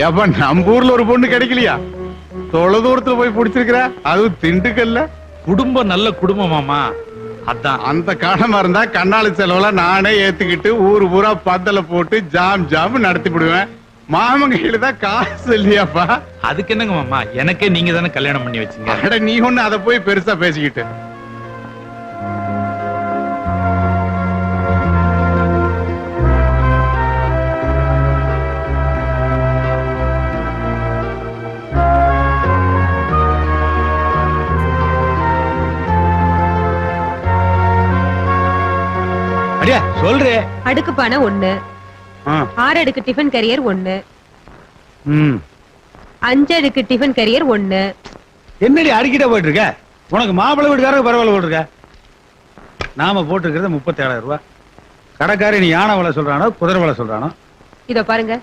ஏப்பா நம்ம ஊர்ல ஒரு பொண்ணு கிடைக்கலையா? தொலை தூரத்துல போய் பிடிச்சிருக்கிற, அதுவும் திண்டுக்கல்ல. குடும்பம் நல்ல குடும்பம் மாமா. அதான் அந்த காரணமா இருந்தா கண்ணாளி செலவுல நானே ஏத்துக்கிட்டு ஊரு பூரா பந்தல போட்டு ஜாம் ஜாம் நடத்தி விடுவேன். மாமன் கையில தான் காசு இல்லையாப்பா. அதுக்கு என்னங்க மாமா, எனக்கே நீங்க தானே கல்யாணம் பண்ணி வச்சீங்க. அட நீ ஒண்ணு அதை போய் பெருசா பேசிக்கிட்டு. அடியா சொல்றே. அடுக்கு பானை 1, 6 அடுக்கு டிஃபன் கரியர் 1, 5 அடுக்கு டிஃபன் கரியர் 1. என்னடி அடிக்கிட்ட போயிட்டு இருக்க? உனக்கு மாப்பிள்ளை வீட்டுக்காரங்க பரவாயில்ல போட்டிருக்க. நாம போட்டிருக்கிறது 37,000 ரூபாய். கடைக்காரி நீ யானை விலை சொல்றானோ குதிரை விலை சொல்றானோ? இத பாருங்க,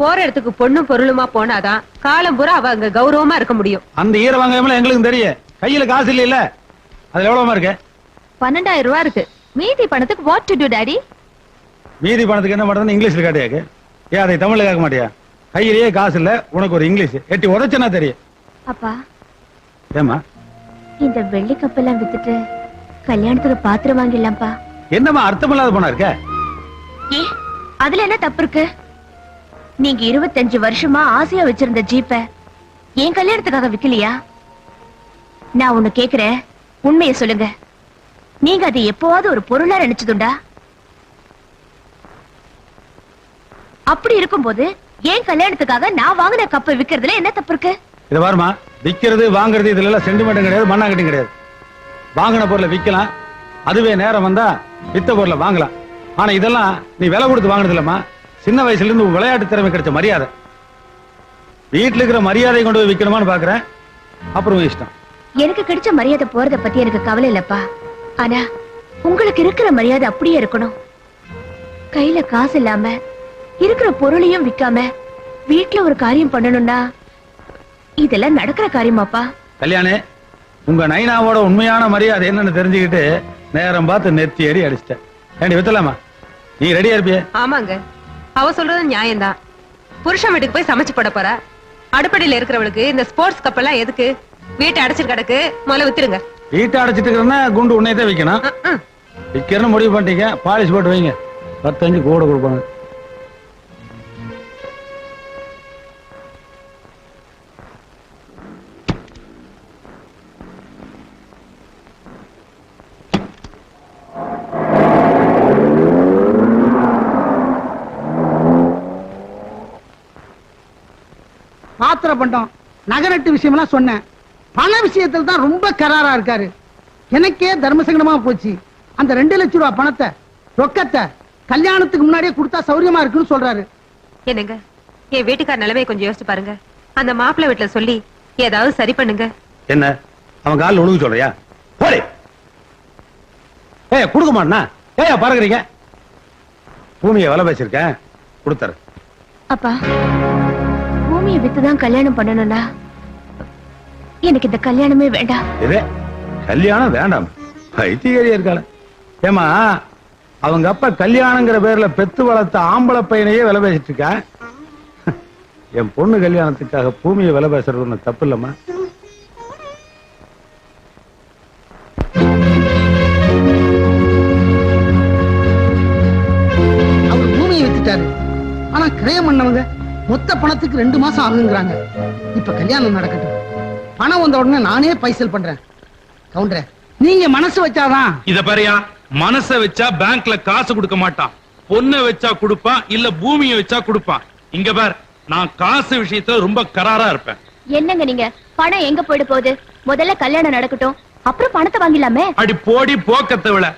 போற இடத்துக்கு பொண்ணும் பொருளுமா போனாதான் காலம் பூரா அவ அங்க கௌரவமா இருக்க முடியும். அந்த ஈர வாங்காமல எங்களுக்கு தெரியும். கையில காசு இல்ல, அதுல எவ்வளவுமா இருக்கு? 12,000 ரூபாய் இருக்கு. மீதி பணத்துக்கு வாட் டு டு டாடி? மீதி பணத்துக்கு என்ன பண்றதுன்னு இங்கிலீஷ்ல காட்டியாக்கு. ஏன் அதை தமிழ்ல கேட்க மாட்டியா? கையிலேயே காசு இல்ல, உனக்கு ஒரு இங்கிலீஷ் எட்டி உதச்சனா தெரியும். அப்பா, ஏமா இந்த வெள்ளி கப்பெல்லாம் வித்துட்டு கல்யாணத்துக்கு பாத்திரம் வாங்கிடலாம்ப்பா. என்னமா அர்த்தமில்லாத போனா இருக்க? ஏ, அதுல என்ன தப்பு இருக்கு? நீங்க 25 வருஷமா ஆசையா வச்சிருந்த ஜீப்ப என் கல்யாணத்துக்காக விக்கலையா? நான் உன்னை கேக்குறேன், உண்மையை சொல்லுங்க. நீங்க அதை எப்போவாவது ஒரு பொருளா நினைச்சதுண்டா? அப்படி இருக்கும்போது ஏன் கல்யாணத்துக்காக நான் வாங்கின கப்பை விக்கிறதுல என்ன தப்பு இருக்கு? இத பாருமா, விக்கிறது வாங்குறது இதுல எல்லாம் சென்டிமெண்ட்டும் கிடையாது, மண்ணாங்கட்டும் கிடையாது. வாங்கின பொருளை விக்கலாம், அதுவே நேரம் வந்தா வித்த பொருளை வாங்கலாம். ஆனா இதெல்லாம் நீ விலை கொடுத்து வாங்கினது இல்லம்மா. சின்ன வயசுல இருந்து விளையாட்டு திறமை கிடைச்ச மரியாதை. வீட்டுல இருக்கிற மரியாதை கொண்டு போய் விக்கணுமான்னு பாக்குறேன். அப்புறம் இஷ்டம். எனக்கு கிடைச்ச மரியாதை போறத பத்தி எனக்கு கவலை இல்லப்பா. ஆனா உங்களுக்கு இருக்கிற மரியாதை அப்படியே இருக்கணும். கையில காசு இல்லாம இருக்கிற பொருளையும் விக்காம வீட்டுல ஒரு காரியம் பண்ணணும்னா இதெல்லாம் நடக்கிற காரியமாப்பா? கல்யாணே, உங்க நைனாவோட உண்மையான மரியாதை என்னன்னு தெரிஞ்சுக்கிட்டு நேரம் பார்த்து நெத்தி அடி அடிச்சிட்டேன். ஏண்டி வித்தலாமா? நீ ரெடியா இருப்பிய? ஆமாங்க, அவ சொல்றது நியாயம்தான். புருஷன் வீட்டுக்கு போய் சமைச்சு போட போறா. அடுப்படியில இருக்கிறவளுக்கு இந்த ஸ்போர்ட்ஸ் கப்பெல்லாம் எதுக்கு? வீட்டை அடைச்சிட்டு கிடக்கு, முதல்ல வித்துருங்க. வீட்டை அடைச்சிட்டு இருக்கிறன்னா குண்டு உன்னையதான் வைக்கணும். விக்கிறன்னு முடிவு பண்ணிட்டீங்க, பாலிஷ் போட்டு வைங்க. 15 கூட கொடுப்பாங்க. பாத்திர பண்டம் நகரட்டு விஷயம்லாம் சொன்னேன். பண விஷயத்துல தான் ரொம்ப கராரா இருக்காரு. எனக்கே தர்மசங்கடமா போச்சு. அந்த 2 லட்சம் ரூபாய் பணத்தை ரொக்கத்தை கல்யாணத்துக்கு முன்னாடியே கொடுத்தா சௌரியமா இருக்குன்னு சொல்றாரு. என்னங்க, என் வீட்டுக்கார நிலைமையை கொஞ்சம் யோசிச்சு பாருங்க. அந்த மாப்பிள்ளை வீட்டுல சொல்லி ஏதாவது சரி பண்ணுங்க. என்ன அவன் காலில் ஒழுங்கு சொல்றியா? போடி. ஏய் கொடுக்க மாட்டா? ஏயா பாருங்க, பூமியை விலை பேசிருக்கேன், கொடுத்தாரு. அப்பா, பூமியை வித்துதான் கல்யாணம் பண்ணணும்னா எனக்கு இந்த கல்யாணமே வேண்டாம். இதே கல்யாணம் வேண்டாம், பைத்தியக்காரியா இருக்காள. ஏமா, அவங்க அப்பா கல்யாணங்கிற பேர்ல பெத்து வளர்த்த ஆம்பளை பையனையே விலை பேசிட்டு இருக்கா. என் பொண்ணு கல்யாணத்துக்காக பூமியை விலை பேசுறது ஒண்ணு தப்பு இல்லம்மா. அவர் பூமியை வித்துட்டாரு. ஆனா கிரயம் பண்ணவங்க மொத்த பணத்துக்கு 2 மாசம் ஆகுங்கிறாங்க. இப்ப கல்யாணம் நடக்கட்டும், பணம் வந்த உடனே நானே பைசல் பண்றேன். கவுண்டரே, நீங்க மனசு வச்சாதான். இத பாரியா, மனச வச்சா பேங்க்ல காசு கொடுக்க மாட்டான். பொண்ணை வச்சா கொடுப்பான், இல்ல பூமியை வச்சா கொடுப்பான். இங்க பார், நான் காசு விஷயத்துல ரொம்ப கராரா இருப்பேன். என்னங்க நீங்க? பணம் எங்க போயிட போகுது? முதல்ல கல்யாணம் நடக்கட்டும், அப்புறம் பணத்தை வாங்கிடலாமே. அடி போடி போக்கத்தை விட,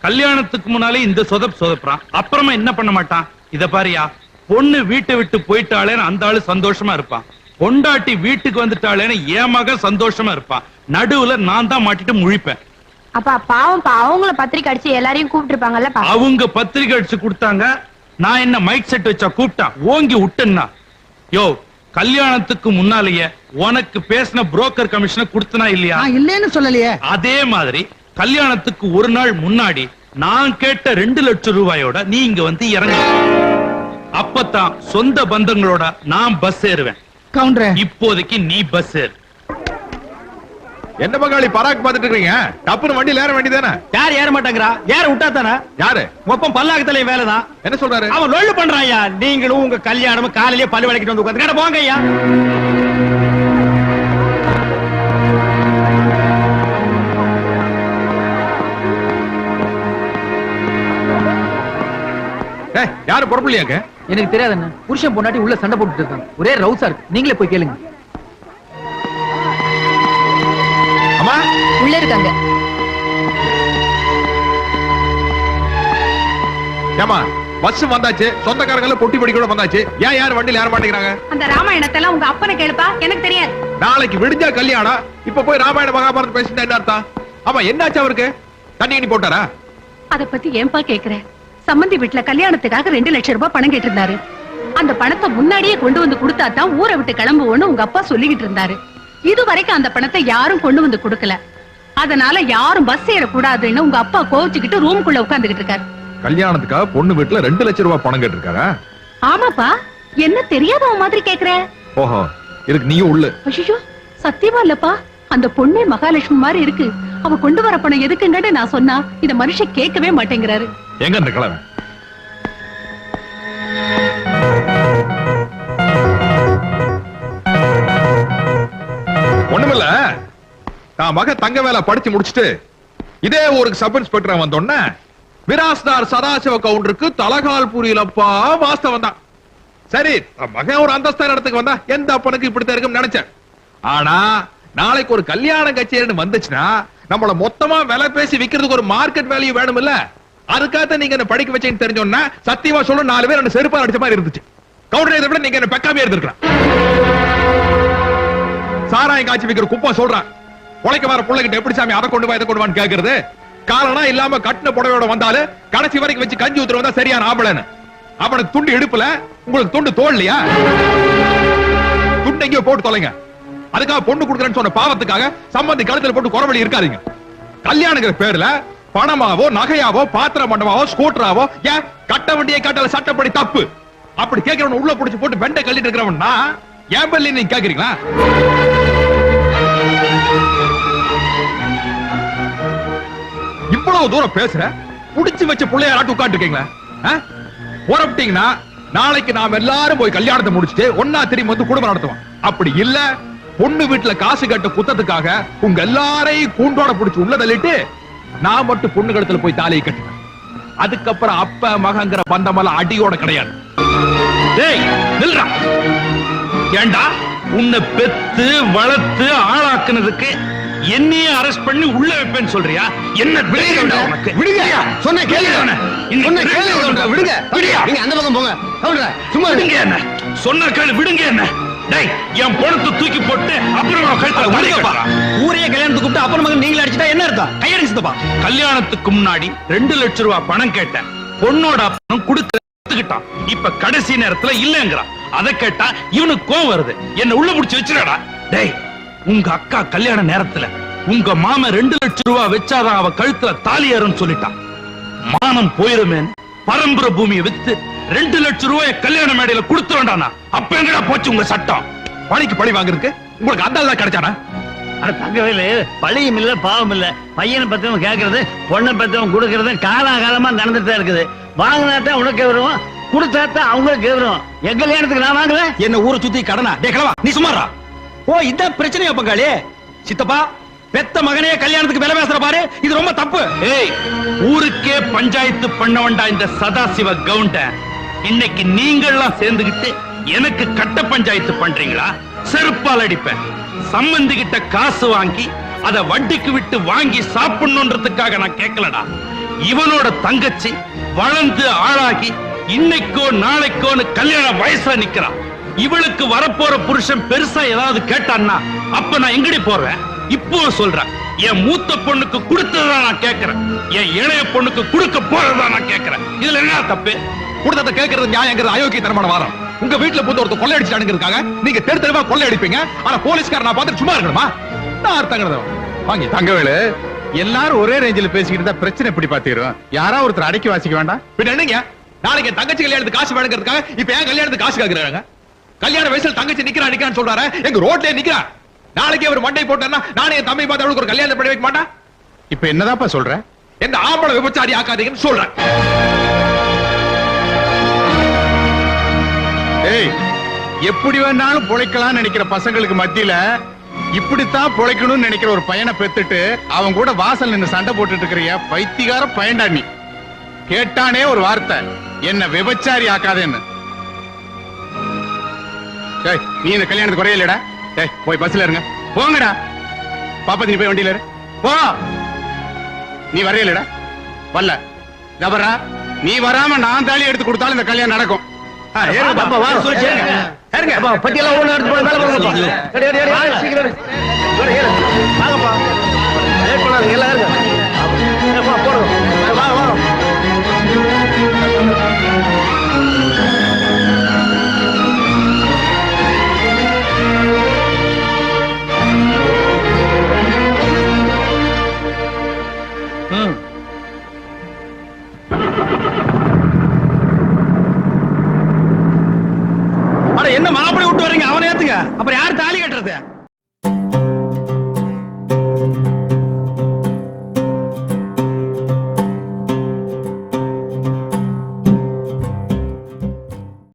கல்யாணத்துக்கு முன்னாலே இந்த சொதப்புறான், அப்புறமா என்ன பண்ண மாட்டான். இத பாரியா, பொண்ணு வீட்டை விட்டு போயிட்டாளேன்னு அந்த ஆளு சந்தோஷமா இருப்பான். பொண்டாட்டி வீட்டுக்கு வந்துட்டாளேன்னு என் மகன் சந்தோஷமா இருப்பான். நடுவுல நான் தான் மாட்டிட்டு முழிப்பேன். அப்பா பாவம், அவங்கள பத்திரிக்கை அடிச்சு எல்லாரையும் கூப்பிட்டு இருப்பாங்கல்ல. அவங்க பத்திரிக்கை அடிச்சு கொடுத்தாங்க, நான் என்ன மைக் செட் வச்சா கூப்பிட்டான், ஓங்கி விட்டேன்னா. யோ, கல்யாணத்துக்கு முன்னாலேயே உனக்கு பேசின புரோக்கர் கமிஷனை கொடுத்தனா இல்லையா? இல்லன்னு சொல்லலையே. அதே மாதிரி கல்யாணத்துக்கு ஒரு நாள் முன்னாடி நான் கேட்ட 2 லட்சம் ரூபாயோட நீ இங்க வந்து இறங்க. அப்ப அப்பதான் சொந்த பந்தங்களோட நான் பஸ் ஏறுவேன். கவுண்டரே, இப்போதைக்கு நீ பஸ் ஏறு. என்ன பங்காளி பராக் பாத்துட்டு இருக்கீங்க? டப்புனு வண்டியில ஏற வேண்டியதானே? யார் ஏற மாட்டாங்கறா? ஏற விட்டா தானே? யாரு? மொத்தம் பல்லாக்கத்துல வேலைதான். என்ன சொல்றாரு? அவன் லொள்ளு பண்றான் ஐயா. நீங்களும் உங்க கல்யாணம் காலையிலேயே பல்லு விளக்கிட்டு வந்து உட்காந்து போங்க ஐயா. யாரு பொறுப்பில்லையாக்க? எனக்கு தெரியாது அண்ணா. புருஷன் பொண்டாட்டி உள்ள சண்டை போட்டுட்டு இருக்காங்க. ஒரே ரவுசா இருக்கு. நீங்களே போய் கேளுங்க. அம்மா உள்ள இருக்காங்க. ஏமா பஸ் வந்தாச்சு, சொந்தக்காரங்க பொட்டி படி கூட வந்தாச்சு, ஏன் யாரும் வண்டியில ஏற மாட்டேங்கிறாங்க? அந்த ராமாயணத்தை எல்லாம் உங்க அப்பனை கேளுப்பா, எனக்கு தெரியாது. நாளைக்கு விடிஞ்சா கல்யாணம், இப்ப போய் ராமாயண மகாபாரதம் பேசிட்டு என்ன அர்த்தம்? ஆமா, என்னாச்சு அவருக்கு? தண்ணி எண்ணி போட்டாரா? அத பத்தி ஏன்பா கேக்குறேன்? சம்பந்தி வீட்டுல கல்யாணத்துக்காக 2 லட்சம் ரூபாய் பணம் கேட்டிருந்தாரு. அந்த பணத்தை முன்னாடியே கொண்டு வந்து கொடுத்தா தான் ஊரை விட்டு கிளம்புவோன்னு உங்க அப்பா சொல்லிக்கிட்டு இருந்தாரு. இது வரைக்கும் அந்த பணத்தை யாரும் கொண்டு வந்து கொடுக்கல. அதனால யாரும் பஸ் ஏறக்கூடாதுன்னு உங்க அப்பா கோவிச்சுக்கிட்டு ரூமுக்குள்ள உட்கார்ந்துகிட்டு இருக்காரு. கல்யாணத்துக்காக பொண்ணு வீட்டுல 2 லட்சம் ரூபாய் பணம் கேட்டிருக்காரா? ஆமாப்பா, என்ன தெரியாத மாதிரி கேக்குற? ஓஹோ, இதுக்கு நீயும் உள்ள. ஐயோ, சத்தியமா இல்லப்பா. அந்த பொண்ணே மகாலட்சுமி மாதிரி இருக்கு. அவ கொண்டு வர பணம் எதுக்குங்கன்னு நான் சொன்னா இந்த மனுஷன் கேட்கவே மாட்டேங்கிறாரு. எங்க இந்த கிழமை? ஒண்ணுமில்ல, நான் மக தங்க வேலை படிச்சு முடிச்சுட்டு இதே ஊருக்கு சப் இன்ஸ்பெக்டரா வந்தோன்ன விராஸ்தார் சதாசிவ கவுண்டருக்கு தலகால் புரியலப்பா வாஸ்தவம் தான். சரி, மகன் ஒரு அந்தஸ்தான இடத்துக்கு வந்தா எந்த அப்பனுக்கு இப்படித்தான் இருக்குன்னு நினைச்சேன். ஆனா நாளைக்கு ஒரு கல்யாண கச்சேரின்னு வந்துச்சுன்னா நம்மள மொத்தமா விலை பேசி விக்கிறதுக்கு ஒரு மார்க்கெட் வேல்யூ வேணும் இல்ல? அதுக்காக நீங்க என்ன படிக்க வச்சேன்னு தெரிஞ்சோன்னா சத்தியமா சொல்ல 4 பேர் என்ன செருப்பா அடிச்ச மாதிரி இருந்துச்சு. கவுண்டர் இதை விட நீங்க என்ன பெக்காமே இருந்திருக்கலாம். சாராயம் காய்ச்சி விக்கிற குப்பா சொல்றான், உழைக்க வர பிள்ளைகிட்ட எப்படி சாமி அதை கொண்டு வா இதை கொண்டு வான்னு கேக்குறது? காரணம் இல்லாம கட்டின புடவையோட வந்தாலும் கடைசி வரைக்கும் வச்சு கஞ்சி ஊத்துற வந்தா சரியான ஆம்பளன்னு. அவனுக்கு துண்டு இடுப்புல, உங்களுக்கு துண்டு தோல்லையா? துண்டு எங்கேயோ போட்டு தொலைங்க. அதுக்காக பொண்ணு கொடுக்குறேன்னு சொன்ன பாவத்துக்காக சம்பந்தி கழுத்துல போட்டு குறவழி இருக்காதீங்க. கல்யாணங்கிற பேர்ல பணமாவோ நகையாவோ பாத்திர மண்டமாவோ ஸ்கூட்டராவோ ஏன் கட்ட வண்டியை கட்டல சட்டப்படி தப்பு. அப்படி கேட்கிறவன் உள்ள புடிச்சு போட்டு வெண்டை கல்லிட்டு இருக்கிறவன் நான் ஏன் பள்ளி நீங்க கேக்குறீங்களா? இவ்வளவு தூரம் பேசுற, புடிச்சு வச்ச பிள்ளையாராட்டு உட்காந்து இருக்கீங்களா? போறப்பட்டீங்கன்னா நாளைக்கு நாம எல்லாரும் போய் கல்யாணத்தை முடிச்சுட்டு ஒன்னா திரும்பி வந்து குடும்பம் நடத்துவோம். அப்படி இல்ல, பொண்ணு வீட்டுல காசு கட்ட குத்தத்துக்காக உங்க எல்லாரையும் கூண்டோட புடிச்சு உள்ள தள்ளிட்டு நான் மட்டும் பொண்ணு கழுத்துல போய் தாலியை கட்டுவேன். அதுக்கப்புறம் அப்ப மகங்கிற பந்தமெல்லாம் அடியோட கிடையாது. டேய் நில்றா. ஏண்டா உன்னை பெத்து வளர்த்து ஆளாக்குனதுக்கு என்னையே அரெஸ்ட் பண்ணி உள்ள வைப்பேன்னு சொல்றியா? என்ன விடுங்க உனக்கு? விடுங்க. சொன்ன கேளுங்க. சொன்ன கேளுங்க. விடுங்க. நீங்க அந்த பக்கம் போங்க. கவுண்டரே, சும்மா விடுங்க என்ன? சொன்ன கேளு, விடுங்க என்ன? டேய், என் பணத்தை தூக்கி போட்டு அப்புறம் கழுத்துல தாலி கட்டுறா. ஊரே கல்யாணத்துக்கு கூப்பிட்டு அப்பன் மகன் நீங்களே அடிச்சிட்டா என்ன அர்த்தம்? கையடிச்சுப்பா. கல்யாணத்துக்கு முன்னாடி 2 லட்சம் ரூபாய் பணம் கேட்டேன். பொண்ணோட அப்பனும் கொடுத்துக்கிட்டான். இப்ப கடைசி நேரத்துல இல்லங்கிறான். அதை கேட்டா இவனுக்கு கோவம் வருது. என்ன உள்ள புடிச்சு வச்சிடா. டேய், உங்க அக்கா கல்யாண நேரத்துல உங்க மாமன் 2 லட்சம் ரூபாய் வச்சாதான் அவ கழுத்துல தாலி ஏறும்னு சொல்லிட்டான். மானம் போயிருமே, பரம்பரை பூமியை வித்து 2 லட்சம் ரூபாய் கல்யாண மேடையில கொடுத்து வேண்டானா? அப்ப எங்கடா போச்சு உங்க சட்டம்? பழிக்கு பழி வாங்குறதுக்கு உங்களுக்கு அந்த ஆள் தான் கிடைச்சானா? தங்கவேலு பழியும் இல்ல பாவம் இல்ல. பையனை பத்தவன் கேட்கறது, பொண்ணை பத்தவன் கொடுக்கறது காலகாலமா நடந்துட்டு இருக்குது. வாங்கினாத்தான் உனக்கு விவரம், கொடுத்தாத்தான் அவங்களுக்கு விவரம். எங்க கல்யாணத்துக்கு நான் வாங்கல. என்ன ஊரை சுத்தி கடனா? டேய் கிழவா, நீ சும்மாறா. ஓ, இதான் பிரச்சனையா பங்காளி? சித்தப்பா, பெத்த மகனே கல்யாணத்துக்கு விலை பேசுற பாரு, இது ரொம்ப தப்பு. ஏய், ஊருக்கே பஞ்சாயத்து பண்ண வேண்டா இந்த சதாசிவ கவுண்டர். இன்னைக்கு நீங்கள்லாம் சேர்ந்துகிட்டு எனக்கு கட்ட பஞ்சாயத்து பண்றீங்களா? செருப்பால் அடிப்பேன். சம்பந்திகிட்ட காசு வாங்கி அத வட்டிக்கு விட்டு வாங்கி சாப்பிடணுன்றதுக்காக நான் கேட்கலடா. இவனோட தங்கச்சி வளர்ந்து ஆளாகி இன்னைக்கோ நாளைக்கோன்னு கல்யாண வயசுல நிக்கிறான். இவளுக்கு வரப்போற புருஷன் பெருசா ஏதாவது கேட்டான்னா அப்ப நான் எங்கடி போறேன்? இப்போ சொல்றேன், என் மூத்த பொண்ணுக்கு கொடுத்ததா நான் கேட்கிறேன், என் இளைய பொண்ணுக்கு கொடுக்க போறதா நான் கேட்கிறேன். இதுல என்ன தப்பு? கொடுத்தத கேட்கறது நியாயங்கிறது அயோக்கியத்தனமான வாரம். உங்க வீட்டுல புது ஒருத்தர் கொள்ளை அடிச்சானுங்கிறதுக்காக நீங்க தெரு தெருவா கொள்ளை அடிப்பீங்க. ஆனா போலீஸ்கார நான் பார்த்து சும்மா இருக்கணுமா? நான் அர்த்தங்கிறது வாங்கி தங்கவேலு, எல்லாரும் ஒரே ரேஞ்சில் பேசிக்கிட்டு தான் பிரச்சனை எப்படி பாத்தீரும்? யாரா ஒருத்தர் அடக்கி வாசிக்க வேண்டாம்? பின்ன என்னங்க? நாளைக்கு என் தங்கச்சி கல்யாணத்துக்கு காசு வேணுங்கிறதுக்காக இப்ப என் கல்யாணத்துக்கு காசு கேக்குறாங்க. கல்யாண வயசுல தங்கச்சி நிக்கிறான்னு சொல்றாரு, எங்க ரோட்லயே நிக்கிறா. நாளைக்கு அவர் மண்டை போட்டாருன்னா நானே என் தம்பி பார்த்து அவளுக்கு ஒரு கல்யாணம் பண்ணி வைக்க மாட்டா. இப்ப என்னதாப்பா சொல்ற? எந்த ஆம்பளை விபச்சாரி ஆக்காதீங்கன்னு சொல்றேன். ஏய், எப்படி வேணாலும் பொழைக்கலாம்னு நினைக்கிற பசங்களுக்கு மத்தியில இப்படித்தான் பொழைக்கணும்னு நினைக்கிற ஒரு பையனை பெத்துட்டு அவன் கூட வாசல் நின்னு சண்டை போட்டுட்டு இருக்கிறிய பைத்தியக்கார பையன்டா நீ. கேட்டானே ஒரு வார்த்தை, என்ன விபச்சாரி ஆக்காதேன்னு. ஏய், நீ இந்த கல்யாணத்துக்கு குறைய இல்லடா. ஏய், போய் பஸ்ல இருங்க, போங்கடா. பாப்பா நீ போய் வண்டியில இரு, போ. நீ வரையலடா, வரல ஜபரா. நீ வராம நான் தாலி எடுத்து கொடுத்தாலும் இந்த கல்யாணம் நடக்கும். பத்தியெல்லாம் ஒண்ணு எடுத்து போய் மேல போங்க. சீக்கிரம் வாங்கப்பா, லேட் பண்ணாதீங்க, எல்லாம் இருங்க. போடுங்க, வாங்க வாங்க. என்ன மாப்பிள்ளை விட்டு வர்றீங்க? அவனை ஏத்துங்க, அப்புறம் யார் தாலி கட்டுறது?